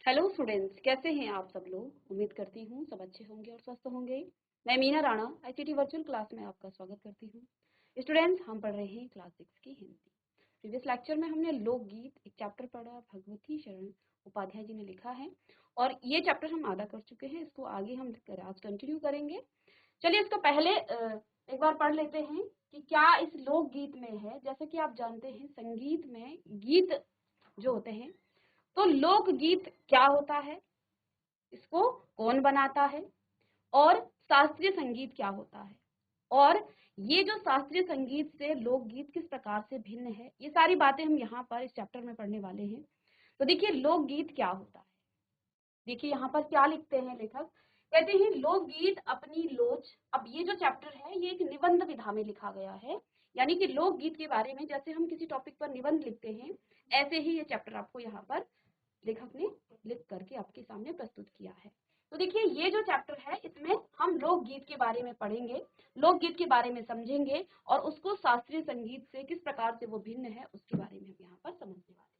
Hello students, कैसे हैं आप सब लोग। उम्मीद करती हूँ सब अच्छे होंगे और स्वस्थ होंगे। मैं Meena Rana ICT virtual class में आपका स्वागत करती हूँ। स्टूडेंट्स, हम पढ़ रहे हैं क्लास 6 की हिंदी। प्रीवियस लेक्चर में हमने लोकगीत एक चैप्टर पढ़ा, भगवती शरण उपाध्याय जी ने लिखा है, और ये चैप्टर हम आधा कर चुके हैं। इसको आगे हम आज कंटिन्यू करेंगे। चलिए इसको पहले एक बार पढ़ लेते हैं कि क्या इस लोकगीत में है। जैसे कि आप जानते हैं, संगीत में गीत जो होते हैं, तो लोकगीत क्या होता है, इसको कौन बनाता है, और शास्त्रीय संगीत क्या होता है, और ये जो शास्त्रीय संगीत से लोकगीत किस प्रकार से भिन्न है, ये सारी बातें हम यहाँ पर इस चैप्टर में पढ़ने वाले हैं। तो देखिए लोकगीत क्या होता है। देखिए यहाँ पर क्या लिखते हैं लेखक, कहते हैं लोकगीत अपनी लोच। अब ये जो चैप्टर है ये एक निबंध विधा में लिखा गया है, यानी कि लोकगीत के बारे में जैसे हम किसी टॉपिक पर निबंध लिखते हैं, ऐसे ही ये चैप्टर आपको यहाँ पर लेखक ने लिख करके आपके सामने प्रस्तुत किया है। तो देखिए ये जो चैप्टर है इसमें हम लोकगीत के बारे में पढ़ेंगे, लोकगीत के बारे में समझेंगे, और उसको शास्त्रीय संगीत से किस प्रकार से वो भिन्न है उसके बारे में हम यहाँ पर समझने वाले हैं।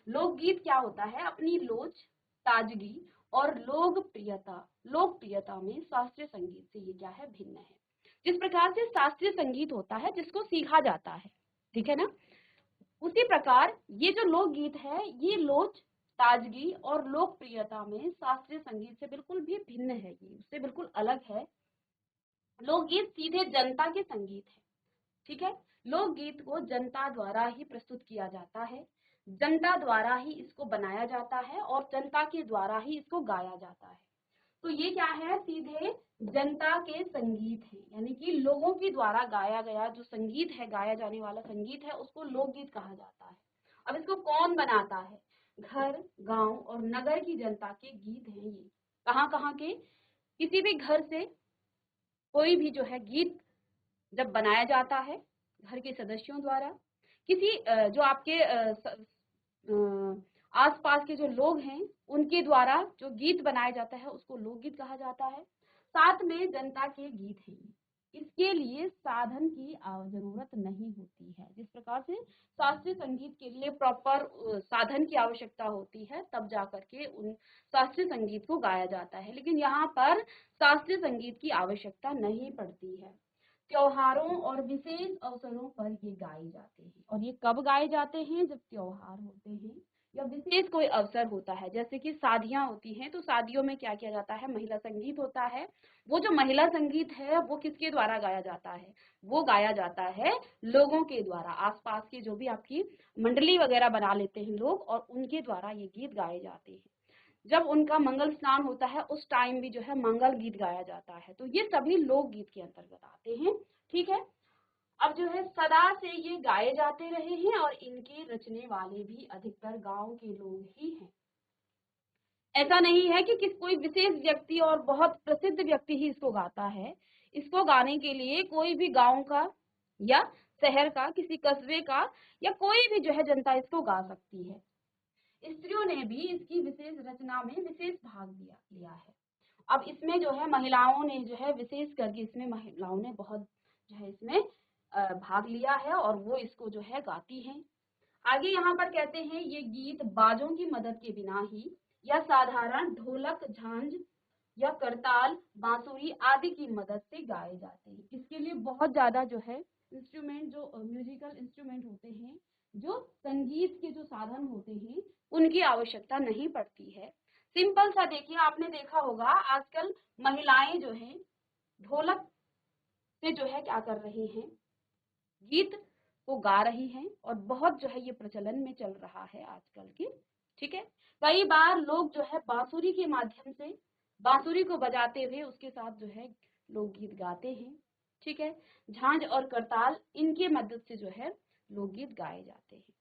लोकगीत क्या होता है, अपनी लोच, ताजगी और लोकप्रियता में शास्त्रीय संगीत से ये क्या है, भिन्न है। जिस प्रकार से शास्त्रीय संगीत होता है जिसको सीखा जाता है, ठीक है ना, उसी प्रकार ये जो लोकगीत है ये लोच, ताजगी और लोकप्रियता में शास्त्रीय संगीत से बिल्कुल भी भिन्न है, ये उससे बिल्कुल अलग है। लोकगीत सीधे जनता के संगीत है, ठीक है। लोकगीत को जनता द्वारा ही प्रस्तुत किया जाता है, जनता द्वारा ही इसको बनाया जाता है और जनता के द्वारा ही इसको गाया जाता है। तो ये क्या है, सीधे जनता के संगीत है, यानी कि लोगों के द्वारा गाया गया जो संगीत है, गाया जाने वाला संगीत है, उसको लोकगीत कहा जाता है। अब इसको कौन बनाता है, घर, गांव और नगर की जनता के गीत हैं ये। कहाँ कहाँ के, किसी भी घर से कोई भी जो है गीत जब बनाया जाता है घर के सदस्यों द्वारा, किसी जो आपके आसपास के जो लोग हैं उनके द्वारा जो गीत बनाया जाता है उसको लोकगीत कहा जाता है। साथ में जनता के गीत हैं, इसके लिए साधन की जरूरत नहीं होती है। जिस प्रकार से शास्त्रीय संगीत के लिए प्रॉपर साधन की आवश्यकता होती है तब जाकर के उन शास्त्रीय संगीत को गाया जाता है, लेकिन यहाँ पर शास्त्रीय संगीत की आवश्यकता नहीं पड़ती है। त्योहारों और विशेष अवसरों पर ये गाए जाते हैं, और ये कब गाए जाते हैं, जब त्योहार होते हैं या विशेष कोई अवसर होता है। जैसे कि शादियां होती हैं, तो शादियों में क्या किया जाता है, महिला संगीत होता है। वो जो महिला संगीत है वो किसके द्वारा गाया जाता है, वो गाया जाता है लोगों के द्वारा। आसपास की जो भी आपकी मंडली वगैरह बना लेते हैं लोग, और उनके द्वारा ये गीत गाए जाते हैं। जब उनका मंगल स्नान होता है उस टाइम भी जो है मंगल गीत गाया जाता है। तो ये सभी लोक गीत के अंतर्गत आते हैं, ठीक है। अब जो है सदा से ये गाए जाते रहे हैं, और इनके रचने वाले भी अधिकतर गांव के लोग ही हैं। ऐसा नहीं है कि कोई विशेष व्यक्ति और बहुत प्रसिद्ध व्यक्ति ही इसको गाता है। इसको गाने के लिए कोई भी गांव का या शहर का, किसी कस्बे का, या कोई भी जो है जनता इसको गा सकती है। स्त्रियों ने भी इसकी विशेष रचना में विशेष भाग लिया है। अब इसमें जो है महिलाओं ने जो है विशेष करके इसमें महिलाओं ने बहुत जो है इसमें भाग लिया है, और वो इसको जो है गाती हैं। आगे यहाँ पर कहते हैं ये गीत बाजों की मदद के बिना ही या साधारण ढोलक, झांझ या करताल, बांसुरी आदि की मदद से गाए जाते हैं। इसके लिए बहुत ज्यादा जो है इंस्ट्रूमेंट, जो म्यूजिकल इंस्ट्रूमेंट होते हैं, जो संगीत के जो साधन होते हैं, उनकी आवश्यकता नहीं पड़ती है। सिंपल सा देखिए, आपने देखा होगा आजकल महिलाएं जो है ढोलक से जो है क्या कर रही हैं, गीत को गा रही हैं, और बहुत जो है ये प्रचलन में चल रहा है आजकल की, ठीक है। कई बार लोग जो है बांसुरी के माध्यम से, बांसुरी को बजाते हुए उसके साथ जो है लोकगीत गाते हैं, ठीक है। झांझ और करताल, इनके मदद से जो है लोकगीत गाए जाते हैं।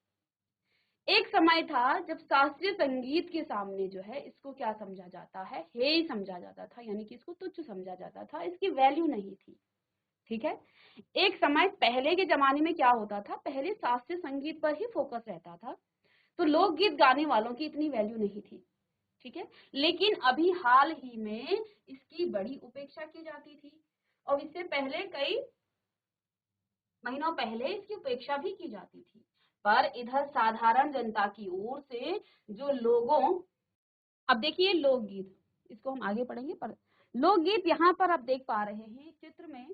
एक समय था जब शास्त्रीय संगीत के सामने जो है इसको क्या समझा जाता है, हे ही समझा जाता था, यानी कि इसको तुच्छ समझा जाता था, इसकी वैल्यू नहीं थी, ठीक है। एक समय पहले के जमाने में क्या होता था, पहले शास्त्रीय संगीत पर ही फोकस रहता था, तो लोकगीत गाने वालों की इतनी वैल्यू नहीं थी, ठीक है। लेकिन अभी हाल ही में इसकी बड़ी उपेक्षा की जाती थी, और इससे पहले कई महीनों पहले इसकी उपेक्षा भी की जाती थी। पर इधर साधारण जनता की ओर से जो लोगों अब देखिए लोकगीत, इसको हम आगे पढ़ेंगे, पर लोकगीत यहाँ पर आप देख पा रहे हैं चित्र में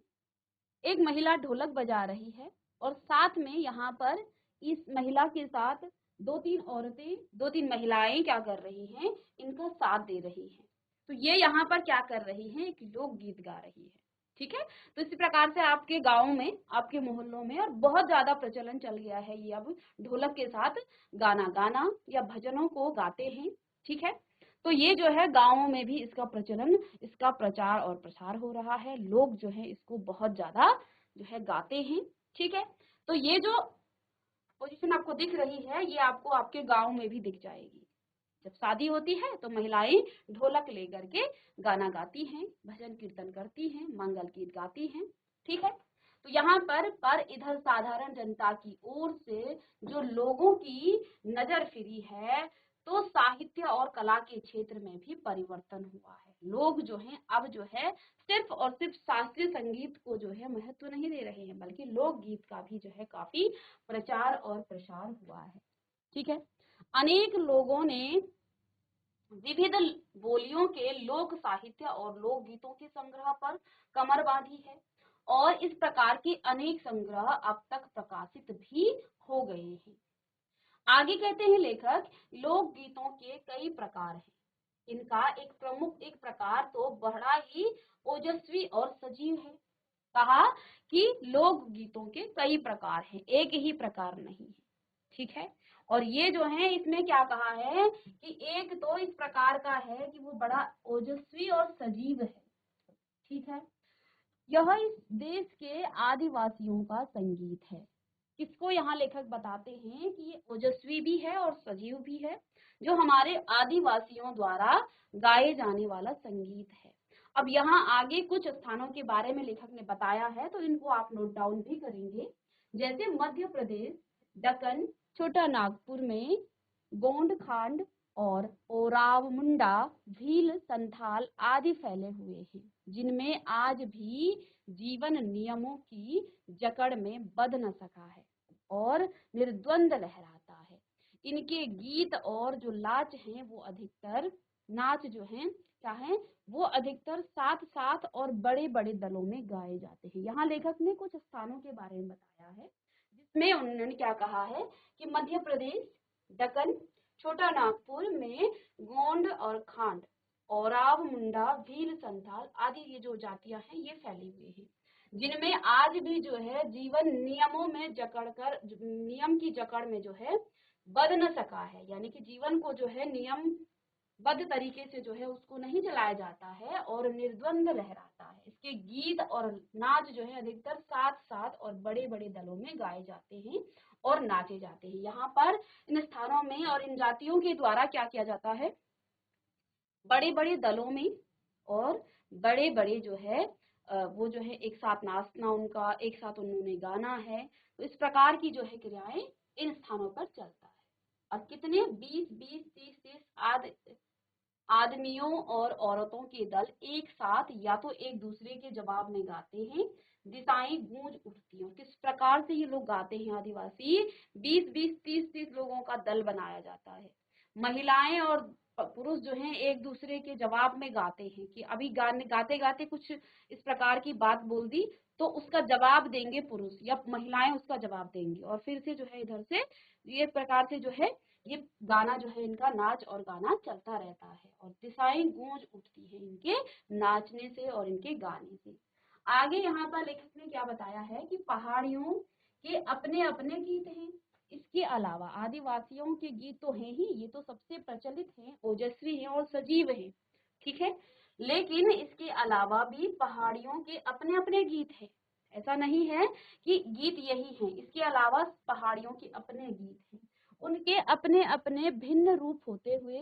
एक महिला ढोलक बजा रही है और साथ में यहाँ पर इस महिला के साथ दो तीन औरतें, दो तीन महिलाएं क्या कर रही हैं, इनका साथ दे रही हैं। तो ये यहाँ पर क्या कर रही हैं, एक लोकगीत गा रही है। ठीक है, तो इसी प्रकार से आपके गाँव में, आपके मोहल्लों में और बहुत ज्यादा प्रचलन चल गया है ये अब ढोलक के साथ गाना गाना या भजनों को गाते हैं। ठीक है, तो ये जो है गाँवों में भी इसका प्रचलन, इसका प्रचार और प्रसार हो रहा है। लोग जो है इसको बहुत ज्यादा जो है गाते हैं। ठीक है, तो ये जो पोजीशन आपको दिख रही है ये आपको आपके गाँव में भी दिख जाएगी। जब शादी होती है तो महिलाएं ढोलक लेकर के गाना गाती हैं, भजन कीर्तन करती हैं, मंगल गीत गाती हैं। ठीक है, तो यहाँ पर इधर साधारण जनता की ओर से जो लोगों की नजर फिरी है, तो साहित्य और कला के क्षेत्र में भी परिवर्तन हुआ है। लोग जो हैं अब जो है सिर्फ और सिर्फ शास्त्रीय संगीत को जो है महत्व नहीं दे रहे हैं, बल्कि लोकगीत का भी जो है काफी प्रचार और प्रसार हुआ है। ठीक है, अनेक लोगों ने विविध बोलियों के लोक साहित्य और लोक गीतों के संग्रह पर कमर बांधी है और इस प्रकार के अनेक संग्रह अब तक प्रकाशित भी हो गए हैं। आगे कहते हैं लेखक, लोक गीतों के कई प्रकार हैं। इनका एक प्रमुख एक प्रकार तो बड़ा ही ओजस्वी और सजीव है। कहा कि लोक गीतों के कई प्रकार हैं, एक ही प्रकार नहीं है। ठीक है, और ये जो है इसमें क्या कहा है कि एक तो इस प्रकार का है कि वो बड़ा ओजस्वी और सजीव है। ठीक है, यह इस देश के आदिवासियों का संगीत है। किसको यहाँ लेखक बताते हैं कि ये ओजस्वी भी है और सजीव भी है, जो हमारे आदिवासियों द्वारा गाए जाने वाला संगीत है। अब यहाँ आगे कुछ स्थानों के बारे में लेखक ने बताया है, तो इनको आप नोट डाउन भी करेंगे। जैसे मध्य प्रदेश, दक्कन, छोटा नागपुर में गोंड खांड और ओराव मुंडा, भील, संथाल आदि फैले हुए हैं, जिनमें आज भी जीवन नियमों की जकड़ में बंध न सका है और निर्द्वंद लहराता है। इनके गीत और जो नाच हैं वो अधिकतर नाच जो हैं क्या है, वो अधिकतर साथ साथ और बड़े बड़े दलों में गाए जाते हैं। यहाँ लेखक ने कुछ स्थानों के बारे में बताया है, जिसमें उन्होंने क्या कहा है कि मध्य प्रदेश, दक्कन, छोटा नागपुर में गोंड और खांड, ओराव मुंडा, भील, संथाल आदि ये जो जातियां हैं ये फैली हुई हैं, जिनमें आज भी जो है जीवन नियमों में जकड़कर, नियम की जकड़ में जो है बंध न सका है, यानी कि जीवन को जो है नियम बद्ध तरीके से जो है उसको नहीं चलाया जाता है और निर्द्वंद लहराता है। इसके गीत और नाच जो है अधिकतर साथ साथ और बड़े बड़े दलों में गाए जाते हैं और नाचे जाते हैं। यहाँ पर इन स्थानों में और इन जातियों के द्वारा क्या किया जाता है, बड़े बड़े दलों में और बड़े बड़े जो है वो जो है एक साथ नाचना, उनका एक साथ उन्होंने गाना है। तो इस प्रकार की जो है क्रियाएं इन स्थानों पर चलता है। और कितने 20-20, 30-30 आदमियों और औरतों के दल एक साथ या तो एक दूसरे के जवाब में गाते हैं, दिशाएं गूंज उठती हैं। किस प्रकार से ये लोग गाते हैं आदिवासी, 20-20, 30-30 लोगों का दल बनाया जाता है। महिलाएं और पुरुष जो हैं एक दूसरे के जवाब में गाते हैं कि अभी गाने गाते गाते कुछ इस प्रकार की बात बोल दी तो उसका जवाब देंगे पुरुष या महिलाएं उसका जवाब देंगी और फिर से जो है इधर से ये प्रकार से जो है ये गाना जो है इनका नाच और गाना चलता रहता है और दिशाएं गूंज उठती है इनके नाचने से और इनके गाने से। आगे यहाँ पर लेखक ने क्या बताया है कि पहाड़ियों के अपने अपने गीत हैं। इसके अलावा आदिवासियों के गीत तो हैं ही, ये तो सबसे प्रचलित हैं, ओजस्वी हैं और सजीव हैं। ठीक है, लेकिन इसके अलावा भी पहाड़ियों के अपने अपने गीत हैं। ऐसा नहीं है कि गीत यही हैं, इसके अलावा पहाड़ियों के अपने गीत हैं। उनके अपने अपने भिन्न रूप होते हुए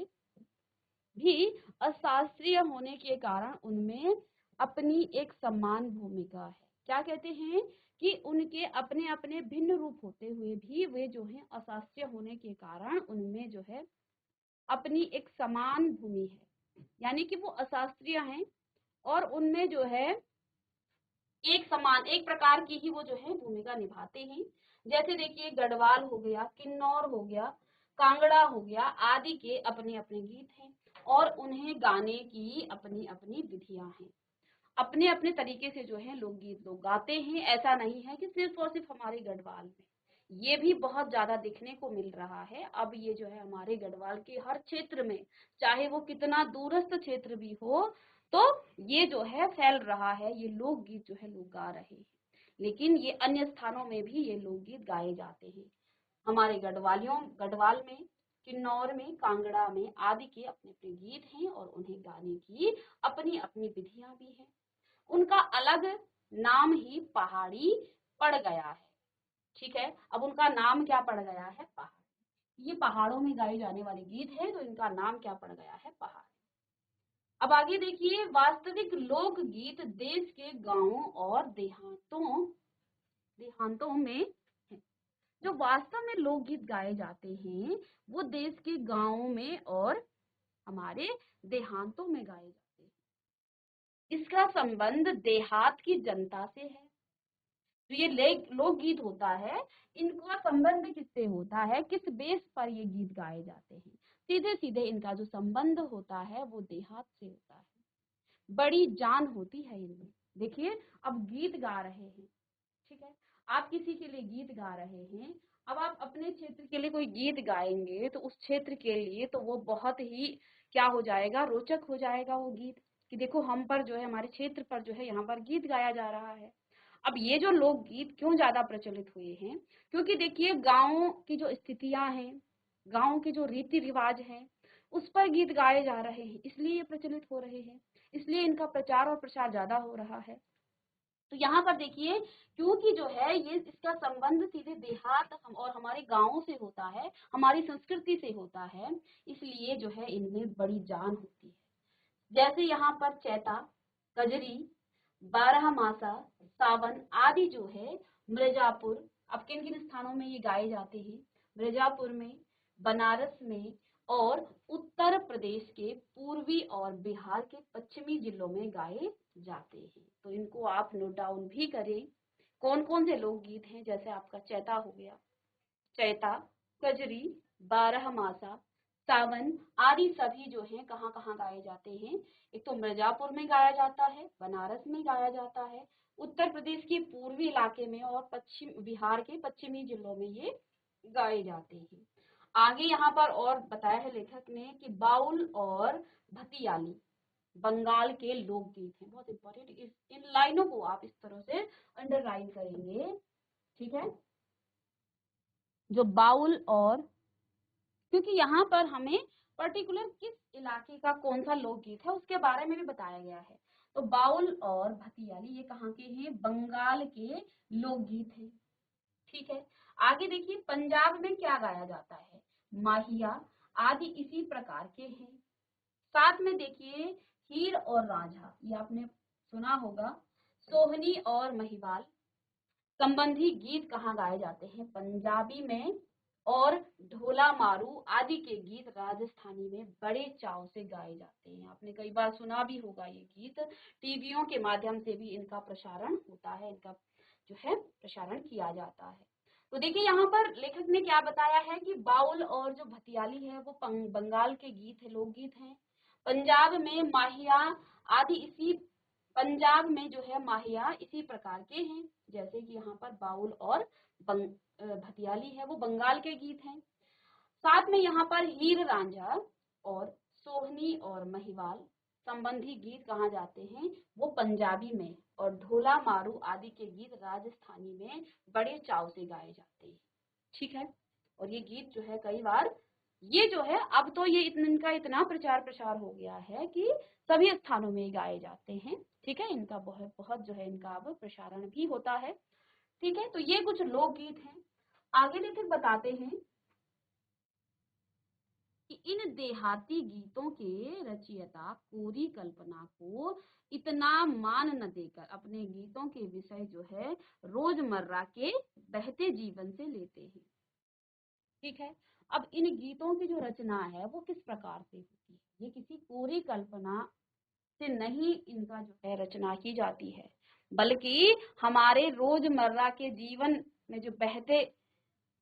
भी अशास्त्रीय होने के कारण उनमें अपनी एक समान भूमिका है। क्या कहते हैं कि उनके अपने अपने भिन्न रूप होते हुए भी वे जो हैं अशास्त्रीय होने के कारण उनमें जो है अपनी एक समान भूमि है, यानी कि वो अशास्त्रीय हैं और उनमें जो है एक समान एक प्रकार की ही वो जो है भूमिका निभाते हैं। जैसे देखिए गढ़वाल हो गया, किन्नौर हो गया, कांगड़ा हो गया आदि के अपने अपने गीत हैं और उन्हें गाने की अपनी अपनी विधियां हैं। अपने अपने तरीके से जो है लोकगीत लोग गाते हैं। ऐसा नहीं है कि सिर्फ और सिर्फ हमारे गढ़वाल में, ये भी बहुत ज्यादा देखने को मिल रहा है। अब ये जो है हमारे गढ़वाल के हर क्षेत्र में, चाहे वो कितना दूरस्थ क्षेत्र भी हो, तो ये जो है फैल रहा है, ये लोकगीत जो है लोग गा रहे हैं। लेकिन ये अन्य स्थानों में भी ये लोकगीत गाए जाते हैं। हमारे गढ़वाल में, किन्नौर में, कांगड़ा में आदि के अपने अपने गीत हैं और उन्हें गाने की अपनी अपनी विधियां भी हैं। उनका अलग नाम ही पहाड़ी पड़ गया है। ठीक है, अब उनका नाम क्या पड़ गया है? पहाड़। ये पहाड़ों में गाए जाने वाले गीत है, तो इनका नाम क्या पड़ गया है? पहाड़। अब आगे देखिए, वास्तविक लोक गीत देश के गांवों और देहातों देहातों में है। जो वास्तव में लोकगीत गाए जाते हैं वो देश के गांवों में और हमारे देहातों में गाए जाते हैं। इसका संबंध देहात की जनता से है। तो ये लोकगीत होता है, इनका संबंध किससे होता है, किस बेस पर ये गीत गाए जाते हैं? सीधे सीधे इनका जो संबंध होता है वो देहात से होता है। बड़ी जान होती है इनमें। देखिए, अब गीत गा रहे हैं, ठीक है, आप किसी के लिए गीत गा रहे हैं। अब आप अपने क्षेत्र के लिए कोई गीत गाएंगे तो उस क्षेत्र के लिए तो वो बहुत ही क्या हो जाएगा, रोचक हो जाएगा वो गीत, कि देखो हम पर जो है, हमारे क्षेत्र पर जो है यहाँ पर गीत गाया जा रहा है। अब ये जो लोकगीत क्यों ज्यादा प्रचलित हुए हैं? क्योंकि देखिए, गाँव की जो स्थितियां हैं, गाँव के जो रीति रिवाज हैं, उस पर गीत गाए जा रहे हैं, इसलिए ये प्रचलित हो रहे हैं, इसलिए इनका प्रचार और प्रसार ज्यादा हो रहा है। तो यहाँ पर देखिए, क्योंकि जो है ये इसका संबंध सीधे देहात और हमारे गांवों से होता है, हमारी संस्कृति से होता है, इसलिए जो है इनमें बड़ी जान होती है। जैसे यहाँ पर चैता, कजरी, बारहमासा, सावन आदि जो है मिर्जापुर, अब किन किन स्थानों में ये गाए जाते हैं? मिर्जापुर में, बनारस में और उत्तर प्रदेश के पूर्वी और बिहार के पश्चिमी जिलों में गाए जाते हैं। तो इनको आप नोट डाउन भी करें। कौन कौन से लोकगीत हैं? जैसे आपका चैता हो गया, चैता, कजरी, बारहमासा, सावन आदि सभी जो हैं कहाँ कहाँ गाए जाते हैं? एक तो मिर्जापुर में गाया जाता है, बनारस में गाया जाता है, उत्तर प्रदेश के पूर्वी इलाके में और पश्चिम बिहार के पश्चिमी जिलों में ये गाए जाते हैं। आगे यहाँ पर और बताया है लेखक ने कि बाउल और भतियाली बंगाल के लोकगीत हैं। बहुत इंपॉर्टेंट, इन लाइनों को आप इस तरह से अंडरलाइन करेंगे, ठीक है। जो बाउल और, क्योंकि यहाँ पर हमें पर्टिकुलर किस इलाके का कौन सा लोकगीत है उसके बारे में भी बताया गया है। तो बाउल और भतियाली ये कहाँ के हैं? बंगाल के लोकगीत हैं, ठीक है। आगे देखिए, पंजाब में क्या गाया जाता है? माहिया आदि इसी प्रकार के हैं। साथ में देखिए, हीर और रांझा, ये आपने सुना होगा। सोहनी और महिवाल संबंधी गीत कहाँ गाए जाते हैं? पंजाबी में। और ढोला मारू आदि के गीत राजस्थानी में बड़े चाव से गाए जाते हैं। आपने कई बार सुना भी होगा ये गीत, टीवियों के माध्यम से भी इनका प्रसारण होता है, इनका जो है प्रसारण किया जाता है। तो देखिए, यहाँ पर लेखक ने क्या बताया है कि बाउल और जो भतियाली है वो बंगाल के गीत है, लोकगीत हैं। पंजाब में माहिया आदि इसी पंजाब में जो है माहिया इसी प्रकार के हैं, जैसे कि यहाँ पर बाउल और भतियाली है वो बंगाल के गीत हैं। साथ में यहाँ पर हीर रांझा और सोहनी और महिवाल संबंधी गीत कहाँ जाते हैं? वो पंजाबी में। और ढोला मारू आदि के गीत राजस्थानी में बड़े चाव से गाए जाते हैं, ठीक है। और ये गीत जो है कई बार, ये जो है अब तो ये इनका इतना प्रचार प्रसार हो गया है कि सभी स्थानों में गाए जाते हैं, ठीक है। इनका बहुत बहुत जो है इनका अब प्रसारण भी होता है, ठीक है। तो ये कुछ लोकगीत हैं। आगे लेखक बताते हैं कि इन देहाती गीतों के रचयिता कोरी कल्पना को इतना मान न देकर अपने गीतों के विषय जो है रोजमर्रा के बहते जीवन से लेते हैं, ठीक है। अब इन गीतों की जो रचना है वो किस प्रकार से होती है? ये किसी कोरी कल्पना से नहीं इनका जो है रचना की जाती है, बल्कि हमारे रोजमर्रा के जीवन में जो बहते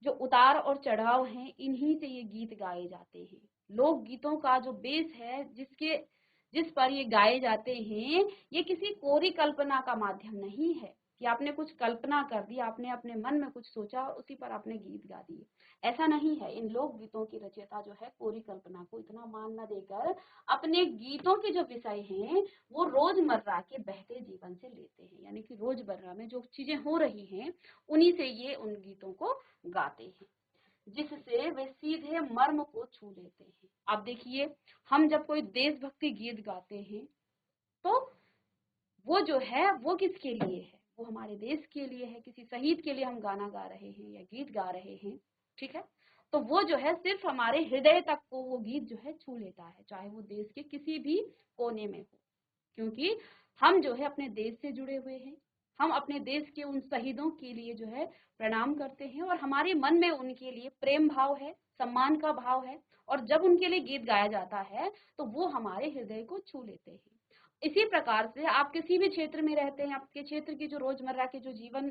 जो उतार और चढ़ाव हैं, इन्हीं से ये गीत गाए जाते हैं। लोक गीतों का जो बेस है, जिस पर ये गाए जाते हैं, ये किसी कोरी कल्पना का माध्यम नहीं है कि आपने कुछ कल्पना कर दी, आपने अपने मन में कुछ सोचा और उसी पर आपने गीत गा दिए। ऐसा नहीं है। इन लोक गीतों की रचयिता जो है कोरी कल्पना को इतना मान न देकर अपने गीतों के जो विषय हैं वो रोजमर्रा के बहते जीवन से लेते हैं, यानी कि रोजमर्रा में जो चीजें हो रही हैं उन्हीं से ये उन गीतों को गाते हैं, जिससे वे सीधे मर्म को छू लेते हैं। अब देखिए, हम जब कोई देशभक्ति गीत गाते हैं तो वो जो है वो किसके लिए है? वो हमारे देश के लिए है, किसी शहीद के लिए हम गाना गा रहे हैं या गीत गा रहे हैं, ठीक है? तो वो जो है सिर्फ हमारे हृदय तक को वो गीत जो है छू लेता है, चाहे वो देश के किसी भी कोने में हो, क्योंकि हम जो है अपने देश से जुड़े हुए हैं। हम अपने देश के उन शहीदों के लिए जो है प्रणाम करते हैं और हमारे मन में उनके लिए प्रेम भाव है, सम्मान का भाव है, और जब उनके लिए गीत गाया जाता है तो वो हमारे हृदय को छू लेते हैं। इसी प्रकार से आप किसी भी क्षेत्र में रहते हैं, आपके क्षेत्र की जो रोजमर्रा के जो जीवन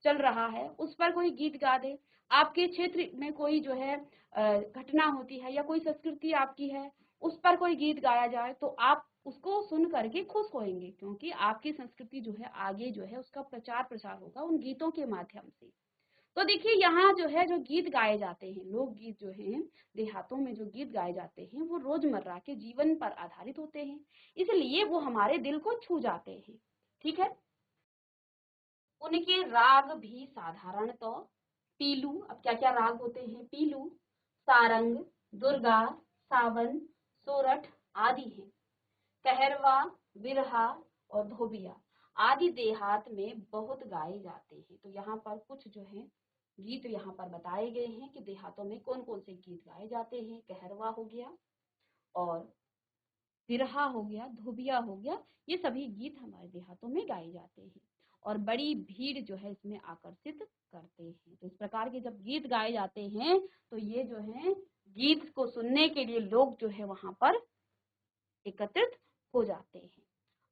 चल रहा है उस पर कोई गीत गा दे, आपके क्षेत्र में कोई जो है घटना होती है या कोई संस्कृति आपकी है उस पर कोई गीत गाया जाए तो आप उसको सुन करके खुश होएंगे, क्योंकि आपकी संस्कृति जो है आगे जो है उसका प्रचार प्रसार होगा उन गीतों के माध्यम से। तो देखिए, यहाँ जो है जो गीत गाए जाते हैं, लोकगीत जो हैं, देहातों में जो गीत गाए जाते हैं वो रोजमर्रा के जीवन पर आधारित होते हैं, इसलिए वो हमारे दिल को छू जाते हैं, ठीक है? उनके राग भी साधारण तो पीलू, अब क्या क्या राग होते हैं? पीलू, सारंग, दुर्गा, सावन, सोरठ आदि हैं। कहरवा, बिरहा और धोबिया आदि देहात में बहुत गाए जाते हैं। तो यहाँ पर कुछ जो है गीत यहाँ पर बताए गए हैं कि देहातों में कौन कौन से गीत गाए जाते हैं। कहरवा हो गया और बिरहा हो गया, धोबिया हो गया, ये सभी गीत हमारे देहातों में गाए जाते हैं और बड़ी भीड़ जो है इसमें आकर्षित करते हैं। तो इस प्रकार के जब गीत गाए जाते हैं तो ये जो है गीत को सुनने के लिए लोग जो है वहां पर एकत्रित हो जाते हैं।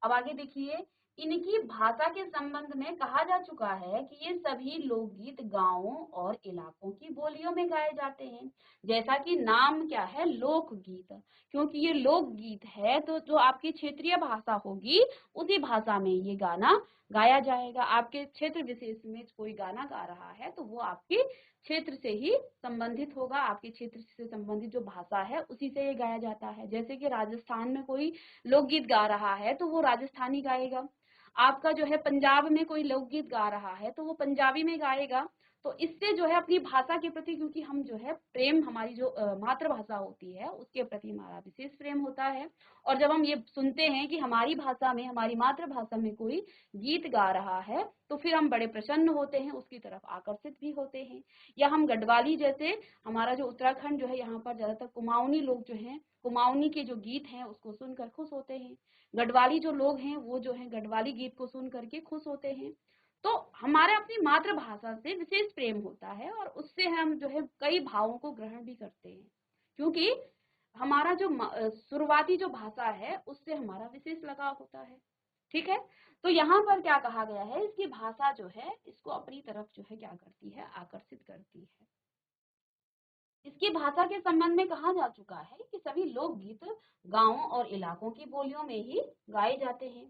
अब आगे देखिए, इनकी भाषा के संबंध में कहा जा चुका है कि ये सभी लोकगीत गांवों और इलाकों की बोलियों में गाए जाते हैं। जैसा कि नाम क्या है, लोकगीत, क्योंकि ये लोकगीत है तो जो आपकी क्षेत्रीय भाषा होगी उसी भाषा में ये गाना गाया जाएगा। आपके क्षेत्र विशेष में कोई गाना गा रहा है तो वो आपके क्षेत्र से ही संबंधित होगा, आपके क्षेत्र से संबंधित जो भाषा है उसी से ये गाया जाता है। जैसे कि राजस्थान में कोई लोकगीत गा रहा है तो वो राजस्थानी गाएगा, आपका जो है पंजाब में कोई लोकगीत गा रहा है तो वो पंजाबी में गाएगा। तो इससे जो है अपनी भाषा के प्रति, क्योंकि हम जो है प्रेम, हमारी जो मातृभाषा होती है उसके प्रति हमारा विशेष प्रेम होता है, और जब हम ये सुनते हैं कि हमारी भाषा में, हमारी मातृभाषा में कोई गीत गा रहा है तो फिर हम बड़े प्रसन्न होते हैं, उसकी तरफ आकर्षित भी होते हैं। या हम गढ़वाली, जैसे हमारा जो उत्तराखंड जो है यहाँ पर ज्यादातर कुमाऊनी लोग जो हैं, कुमाऊनी के जो गीत हैं उसको सुनकर खुश होते हैं। गढ़वाली जो लोग हैं वो जो है गढ़वाली गीत को सुन करके खुश होते हैं। तो हमारे अपनी मातृभाषा से विशेष प्रेम होता है और उससे हम जो है कई भावों को ग्रहण भी करते हैं, क्योंकि हमारा जो शुरुआती जो भाषा है उससे हमारा विशेष लगाव होता है, ठीक है? तो यहाँ पर क्या कहा गया है, इसकी भाषा जो है इसको अपनी तरफ जो है क्या करती है, आकर्षित करती है। इसकी भाषा के संबंध में कहा जा चुका है कि सभी लोकगीत गांवों और इलाकों की बोलियों में ही गाए जाते हैं।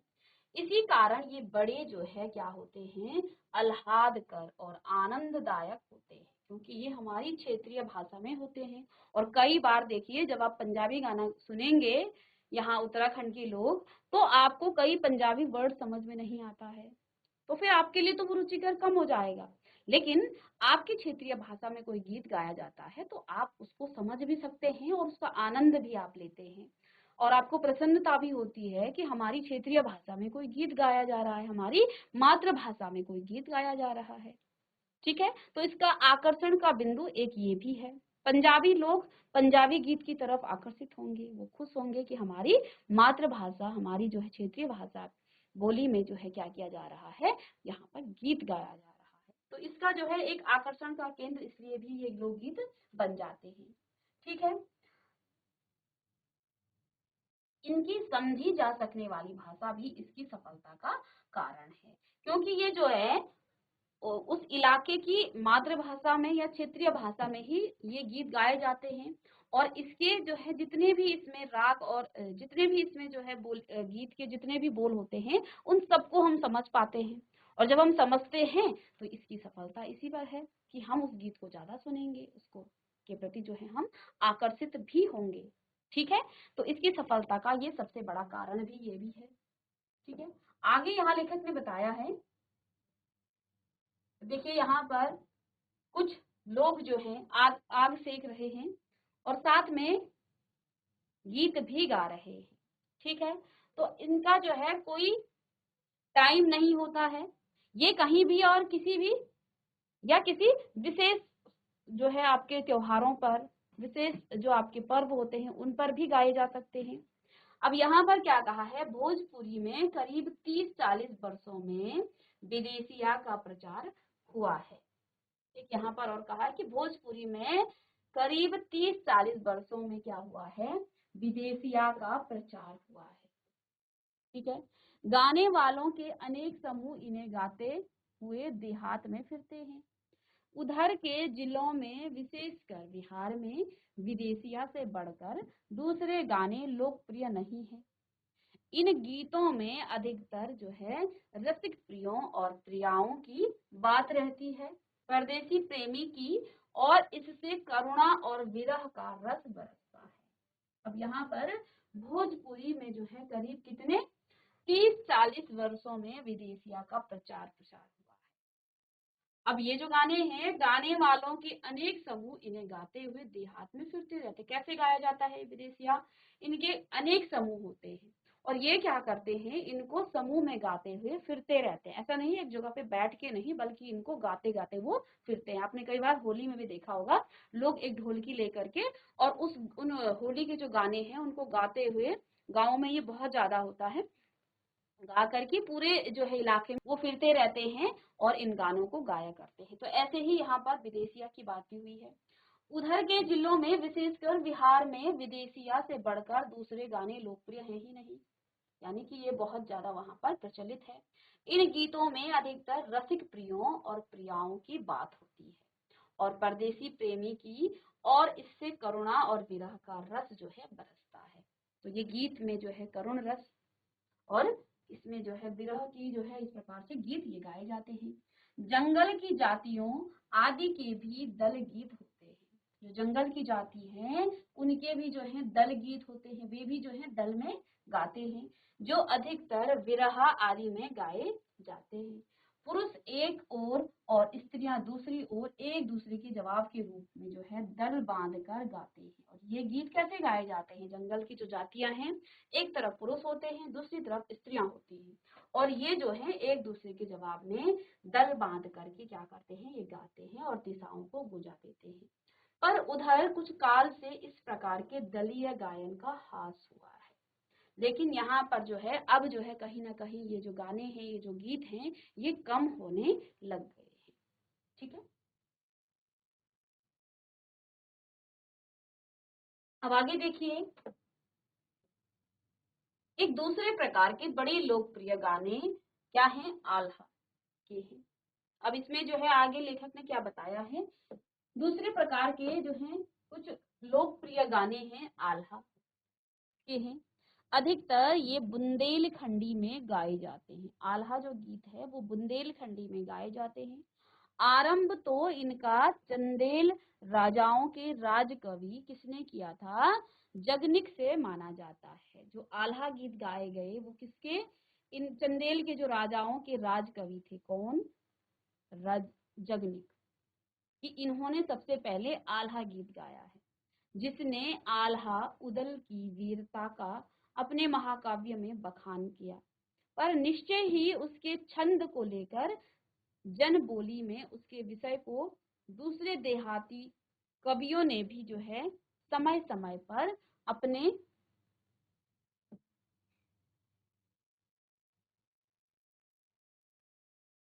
इसी कारण ये बड़े जो है क्या होते हैं, आह्लादकर और आनंददायक होते हैं, क्योंकि ये हमारी क्षेत्रीय भाषा में होते हैं। और कई बार देखिए, जब आप पंजाबी गाना सुनेंगे यहाँ उत्तराखंड के लोग, तो आपको कई पंजाबी वर्ड समझ में नहीं आता है, तो फिर आपके लिए तो वो रुचिकर कम हो जाएगा। लेकिन आपकी क्षेत्रीय भाषा में कोई गीत गाया जाता है तो आप उसको समझ भी सकते हैं और उसका आनंद भी आप लेते हैं, और आपको प्रसन्नता भी होती है कि हमारी क्षेत्रीय भाषा में कोई गीत गाया जा रहा है, हमारी मातृभाषा में कोई गीत गाया जा रहा है, ठीक है? तो इसका आकर्षण का बिंदु एक ये भी है। पंजाबी लोग पंजाबी गीत की तरफ आकर्षित होंगे, वो खुश होंगे कि हमारी मातृभाषा, हमारी जो है क्षेत्रीय भाषा बोली में जो है क्या किया जा रहा है, यहाँ पर गीत गाया जा रहा है। तो इसका जो है एक आकर्षण का केंद्र इसलिए भी ये लोकगीत बन जाते हैं, ठीक है? इनकी समझी जा सकने वाली भाषा भी इसकी सफलता का कारण है, क्योंकि ये जो है उस इलाके की मातृभाषा में या क्षेत्रीय भाषा में ही ये गीत गाए जाते हैं। और इसके जो है जितने भी इसमें राग और जितने भी इसमें जो है गीत के जितने भी बोल होते हैं उन सबको हम समझ पाते हैं। और जब हम समझते हैं तो इसकी सफलता इसी पर है कि हम उस गीत को ज्यादा सुनेंगे, उसको के प्रति जो है हम आकर्षित भी होंगे। ठीक है, तो इसकी सफलता का ये सबसे बड़ा कारण भी ये भी है। ठीक है, आगे यहाँ लेखक ने बताया है, देखिए यहाँ पर कुछ लोग जो हैं आग आग सेक रहे हैं और साथ में गीत भी गा रहे हैं। ठीक है, तो इनका जो है कोई टाइम नहीं होता है, ये कहीं भी और किसी भी या किसी विशेष जो है आपके त्योहारों पर, विशेष जो आपके पर्व होते हैं उन पर भी गाए जा सकते हैं। अब यहाँ पर क्या कहा है, भोजपुरी में करीब 30-40 वर्षों में विदेशिया का प्रचार हुआ है। एक यहाँ पर और कहा है कि भोजपुरी में करीब 30-40 वर्षों में क्या हुआ है, विदेशिया का प्रचार हुआ है। ठीक है, गाने वालों के अनेक समूह इन्हें गाते हुए देहात में फिरते हैं। उधर के जिलों में विशेषकर बिहार में विदेशिया से बढ़कर दूसरे गाने लोकप्रिय नहीं है। इन गीतों में अधिकतर जो है रसिक प्रियों और प्रियाओं की बात रहती है, परदेसी प्रेमी की, और इससे करुणा और विरह का रस बरसता है। अब यहाँ पर भोजपुरी में जो है करीब कितने 30-40 वर्षों में विदेशिया का प्रचार प्रसार हुआ है। अब ये जो गाने हैं, गाने वालों के अनेक समूह इन्हें गाते हुए देहात में फिरते रहते। कैसे गाया जाता है विदेशिया, इनके अनेक समूह होते हैं और ये क्या करते हैं, इनको समूह में गाते हुए फिरते रहते हैं। ऐसा नहीं है एक जगह पे बैठ के नहीं, बल्कि इनको गाते गाते वो फिरते हैं। आपने कई बार होली में भी देखा होगा, लोग एक ढोलकी लेकर के और उन होली के जो गाने हैं उनको गाते हुए, गाँव में ये बहुत ज्यादा होता है, गा करके पूरे जो है इलाके में वो फिरते रहते हैं और इन गानों को गाया करते हैं। तो ऐसे ही यहाँ पर विदेशिया की बात भी हुई है। उधर के जिलों में विशेषकर बिहार में विदेशिया से बढ़कर दूसरे गाने लोकप्रिय हैं ही नहीं, यानी कि ये बहुत ज्यादा वहां पर प्रचलित है। इन गीतों में अधिकतर रसिक प्रियों और प्रियाओं की बात होती है और परदेसी प्रेमी की, और इससे करुणा और विरह का रस जो है बरसता है। तो ये गीत में जो है करुण रस और इसमें जो है विरह की जो है इस प्रकार से गीत ये गाए जाते हैं। जंगल की जातियों आदि के भी दल गीत होते हैं। जो जंगल की जाति हैं उनके भी जो है दल गीत होते हैं, वे भी जो है दल में गाते हैं, जो अधिकतर विरह आदि में गाए जाते हैं। पुरुष एक ओर और स्त्रियां दूसरी ओर एक दूसरे के जवाब के रूप में जो है दल बांध कर गाते हैं। और ये गीत कैसे गाए जाते हैं, जंगल की जो जातियां हैं एक तरफ पुरुष होते हैं, दूसरी तरफ स्त्रियां होती हैं, और ये जो है एक दूसरे के जवाब में दल बांध करके क्या करते हैं, ये गाते हैं और दिशाओं को गुंजा देते हैं। पर उधर कुछ काल से इस प्रकार के दलीय गायन का ह्रास हुआ है, लेकिन यहाँ पर जो है अब जो है कहीं ना कहीं ये जो गाने हैं, ये जो गीत हैं, ये कम होने लग गए हैं। ठीक है, अब आगे देखिए, एक दूसरे प्रकार के बड़े लोकप्रिय गाने क्या हैं, आल्हा के हैं। अब इसमें जो है आगे लेखक ने क्या बताया है, दूसरे प्रकार के जो हैं कुछ लोकप्रिय गाने हैं आल्हा के हैं। अधिकतर ये बुंदेलखंडी में गाए जाते हैं। आल्हा जो गीत है वो बुंदेलखंडी में गाए जाते हैं। आरंभ तो इनका चंदेल राजाओं के राज कवि किसने किया था, जगनिक से माना जाता है। जो आल्हा गीत गाए गए वो किसके, इन चंदेल के जो राजाओं के राज कवि थे, कौन, जगनिक, कि इन्होंने सबसे पहले आल्हा गीत गाया है, जिसने आल्हा उदल की वीरता का अपने महाकाव्य में बखान किया। पर निश्चय ही उसके छंद को लेकर जन बोली में उसके विषय को दूसरे देहाती कवियों ने भी जो है समय समय पर अपने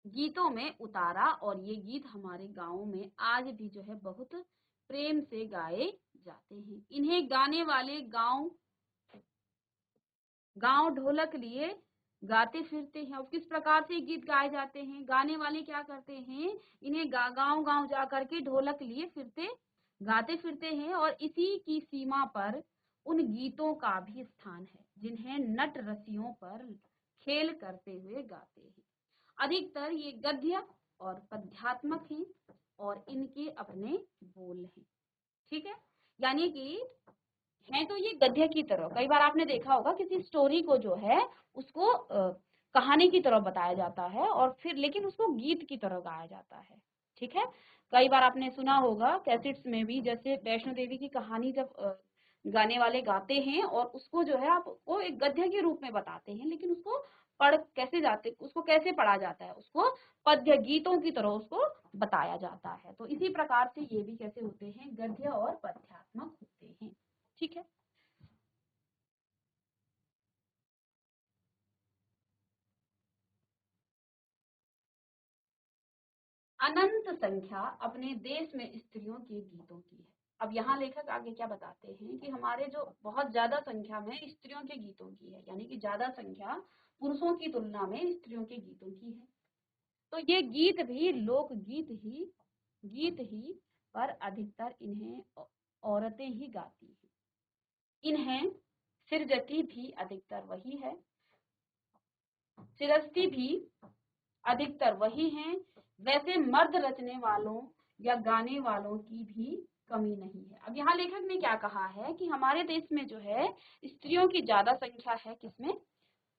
गीतों में उतारा, और ये गीत हमारे गाँव में आज भी जो है बहुत प्रेम से गाए जाते हैं। इन्हें गाने वाले गांव गांव ढोलक लिए गाते फिरते हैं। और किस प्रकार से गीत गाए जाते हैं? गाने वाले क्या करते हैं, इन्हें गाँव गाँव जा करके ढोलक लिए फिरते गाते फिरते हैं, और इसी की सीमा पर उन गीतों का भी स्थान है जिन्हें नट रसियों पर खेल करते हुए गाते हैं। अधिकतर ये गद्य और पद्यात्मक हैं और इनके अपने बोल हैं। ठीक है, यानी कि हैं तो ये गद्य की तरह। कई बार आपने देखा होगा किसी स्टोरी को जो है उसको कहानी की तरह बताया जाता है और फिर लेकिन उसको गीत की तरह गाया जाता है। ठीक है, कई बार आपने सुना होगा कैसेट्स में भी, जैसे वैष्णो देवी की कहानी जब गाने वाले गाते हैं और उसको जो है आपको एक गद्य के रूप में बताते हैं, लेकिन उसको पढ़ कैसे जाते, उसको कैसे पढ़ा जाता है, उसको पद्य गीतों की तरह उसको बताया जाता है। तो इसी प्रकार से ये भी कैसे होते हैं, गद्य और पद्यात्मक होते हैं। ठीक है, अनंत संख्या अपने देश में स्त्रियों के गीतों की है। अब यहाँ लेखक आगे क्या बताते हैं कि हमारे जो बहुत ज्यादा संख्या में स्त्रियों के गीतों की है, यानी कि ज्यादा संख्या पुरुषों की तुलना में स्त्रियों के गीतों की है। तो ये गीत भी गीत ही पर अधिकतर इन्हें औरतें ही गाती हैं। इन्हें सिरजती भी अधिकतर वही है, सिरस्ती भी अधिकतर वही हैं। वैसे मर्द रचने वालों या गाने वालों की भी कमी नहीं है। अब यहाँ लेखक ने क्या कहा है कि हमारे देश में जो है स्त्रियों की ज्यादा संख्या है किसमें,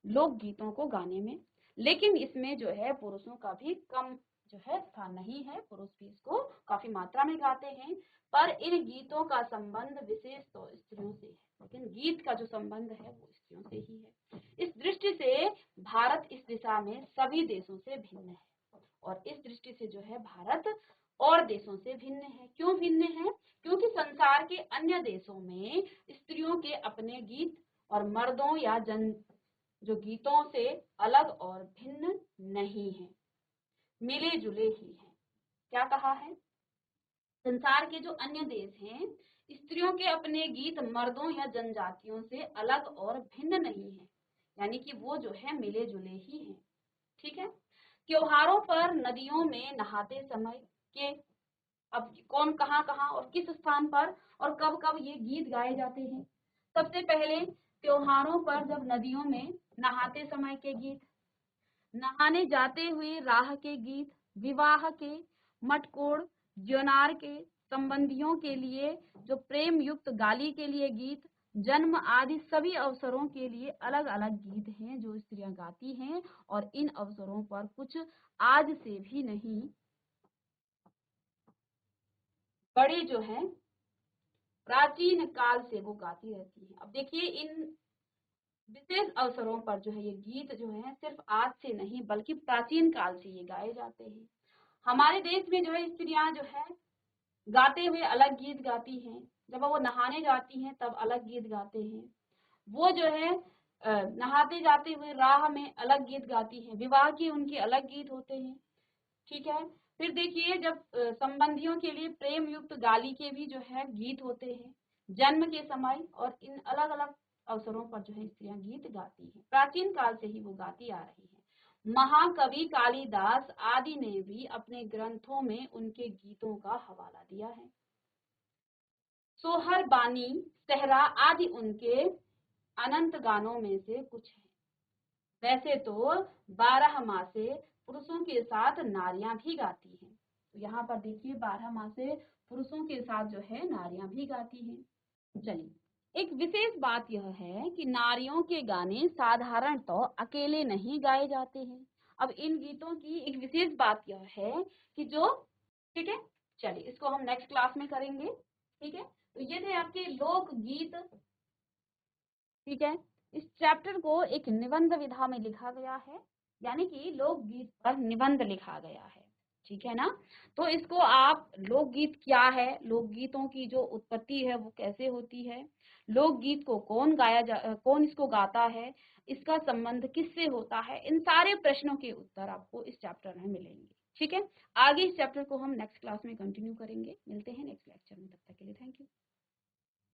लोकगीतों को गाने में, लेकिन इसमें जो है पुरुषों का भी कम जो है स्थान नहीं है। पुरुष भी इसको काफी मात्रा में गाते हैं, पर इन गीतों का संबंध विशेष तो स्त्रियों से है, लेकिन गीत का जो संबंध है वो स्त्रियों से ही है। इस दृष्टि से भारत इस दिशा में सभी देशों से भिन्न है, और इस दृष्टि से जो है भारत और देशों से भिन्न है। क्यों भिन्न है? क्योंकि संसार के अन्य देशों में स्त्रियों के अपने गीत और मर्दों या जन जो गीतों से अलग और भिन्न नहीं है, मिले जुले ही हैं। क्या कहा है? संसार के जो अन्य देश हैं, स्त्रियों के अपने गीत मर्दों या जनजातियों से अलग और भिन्न नहीं है, यानी कि वो जो है मिले जुले ही हैं। ठीक है, त्योहारों पर नदियों में नहाते समय के, अब कौन कहाँ कहाँ और किस स्थान पर और कब कब ये गीत गाए जाते हैं? सबसे पहले त्योहारों पर जब नदियों में नहाते समय के गीत, नहाने जाते हुए राह के गीत, विवाह के, मटकोड़, ज्योनार के, संबंधियों के लिए जो प्रेम युक्त गाली के लिए गीत, जन्म आदि सभी अवसरों के लिए अलग अलग गीत हैं जो स्त्रियां गाती हैं, और इन अवसरों पर कुछ आज से भी नहीं, बड़े जो हैं प्राचीन काल से वो गाती रहती हैं। अब देखिए, इन विशेष अवसरों पर जो है ये गीत जो है सिर्फ आज से नहीं बल्कि प्राचीन काल से ये गाए जाते हैं। हमारे देश में जो है स्त्रियां जो है गाते हुए अलग गीत गाती हैं, जब वो नहाने जाती हैं तब अलग गीत गाते हैं, वो जो है नहाते जाते हुए राह में अलग गीत गाती हैं, विवाह के उनके अलग गीत होते हैं। ठीक है, फिर देखिए जब संबंधियों के लिए प्रेम युक्त गाली के भी जो है गीत होते हैं, जन्म के समय, और इन अलग अलग अवसरों पर जो है स्त्रियां गीत गाती हैं, प्राचीन काल से ही वो गाती आ रही है। महाकवि कालिदास आदि ने भी अपने ग्रंथों में उनके गीतों का हवाला दिया है। सोहर बानी, सहरा आदि उनके अनंत गानों में से कुछ है। वैसे तो 12 मासे पुरुषों के साथ नारियां भी गाती हैं। तो यहाँ पर देखिए 12 मासे पुरुषों के साथ जो है नारियां भी गाती हैं। चलिए, एक विशेष बात यह है कि नारियों के गाने साधारण तो अकेले नहीं गाए जाते हैं। अब इन गीतों की एक विशेष बात यह है कि जो, ठीक है, चलिए इसको हम नेक्स्ट क्लास में करेंगे। ठीक है, तो ये थे आपके लोक गीत। ठीक है, इस चैप्टर को एक निबंध विधा में लिखा गया है, यानी कि लोकगीत पर निबंध लिखा गया है। ठीक है ना, तो इसको आप लोकगीत क्या है, लोकगीतों की जो उत्पत्ति है वो कैसे होती है, लोकगीत को कौन इसको गाता है, इसका संबंध किससे होता है, इन सारे प्रश्नों के उत्तर आपको इस चैप्टर में मिलेंगे। ठीक है, आगे इस चैप्टर को हम नेक्स्ट क्लास में कंटिन्यू करेंगे। मिलते हैं नेक्स्ट लेक्चर में, तब तक के लिए थैंक यू।